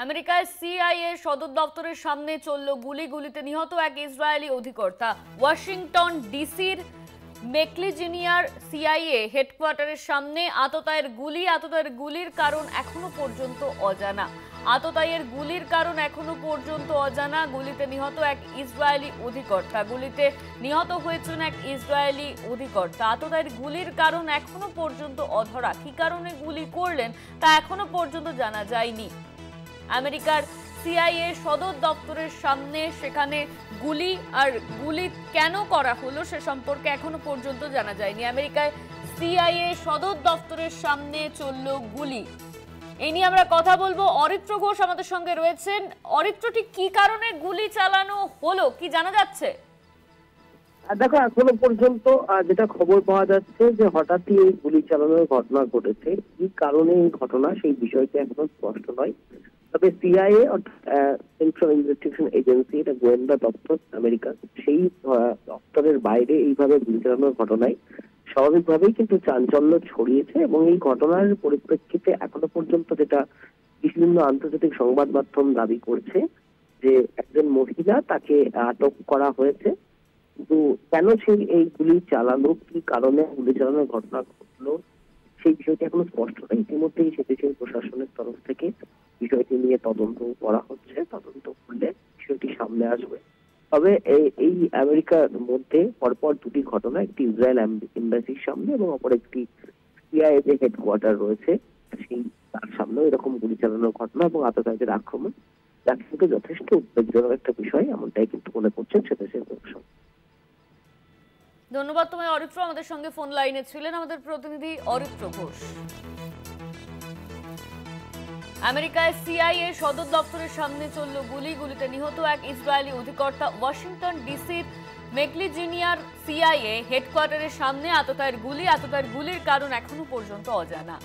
আমেরিকায় সিআইএ সদর দপ্তরের সামনে চলল গুলি, গুলিতে নিহত এক ইসরায়েলি অধিকর্তা। ওয়াশিংটন ডিসির মেকলিজিনিয়ার সিআইএ হেডকোয়ার্টারের সামনে আততায়ের গুলির কারণ এখনো পর্যন্ত অজানা। গুলিতে নিহত এক ইসরায়েলি অধিকর্তা। আততায়ের গুলির কারণ এখনো পর্যন্ত অধরা। কি কারণে গুলি করলেন তা এখনো পর্যন্ত জানা যায়নি। আমেরিকার সিআইএ সদর দপ্তরের সামনে সেখানে গুলি কেন করা হলো সে সম্পর্কে এখনো পর্যন্ত জানা যায়নি। আমেরিকায় সিআইএ সদর দপ্তরের সামনে চলল গুলি। এই নিয়ে আমরা কথা বলবো। অরিত্র ঘোষ আমাদের সঙ্গে রয়েছেন। অরিত্র, ঠিক কি কারণে গুলি চালানো হলো, কি জানা যাচ্ছে? দেখো, এখনো পর্যন্ত যেটা খবর পাওয়া যাচ্ছে যে হঠাৎই এই গুলি চালানোর ঘটনা ঘটেছে। কি কারণে এই ঘটনা সেই বিষয়টি এখনো স্পষ্ট নয়। তবে সিআইএ সেন্ট্রাল ইনভেস্টিগেশন এজেন্সি, এটা গোয়েন্দা দপ্তর আমেরিকা, সেই দপ্তরের বাইরে এইভাবে গুলি চালানোর ঘটনায় স্বাভাবিকভাবেই কিন্তু চাঞ্চল্য ছড়িয়েছে। এবং এই ঘটনার পরিপ্রেক্ষিতে এখনো পর্যন্ত যেটা বিভিন্ন আন্তর্জাতিক সংবাদ মাধ্যম দাবি করছে যে একজন মহিলা, তাকে আটক করা হয়েছে। কিন্তু কেন সেই এই গুলি চালানো, কি কারণে গুলি চালানোর ঘটনা ঘটলো সেই বিষয়টি এখনো স্পষ্ট নয়। ইতিমধ্যেই সে দেশের প্রশাসনের তরফ থেকে বিষয়টি নিয়ে তদন্ত করা হচ্ছে। তদন্ত করলে বিষয়টি সামনে আসবে। তবে এই আমেরিকার মধ্যে পরপর দুটি ঘটনা, একটি ইসরায়েল এম্বাসির সামনে এবং অপর একটি সিআইএ যে হেডকোয়ার্টার রয়েছে সেই তার সামনেও এরকম গুলি চালানোর ঘটনা এবং আততায়ীদের আক্রমণ, যা কিন্তু যথেষ্ট উদ্বেগজনক একটা বিষয়, এমনটাই কিন্তু মনে করছেন সে দেশের প্রশাসন। ধন্যবাদ তোমায় অরিত্র। আমাদের সঙ্গে ফোন লাইনে ছিলেন আমাদের প্রতিনিধি অরিত্র ঘোষ। আমেরিকায় সিআইএ সদর দপ্তরের সামনে চলল গুলিতে নিহত এক ইসরায়েলি অধিকর্তা। ওয়াশিংটন ডিসির মেকলিজিনিয়ার সিআইএ হেডকোয়ার্টারের সামনে আততায়ের গুলির কারণ এখনো পর্যন্ত অজানা।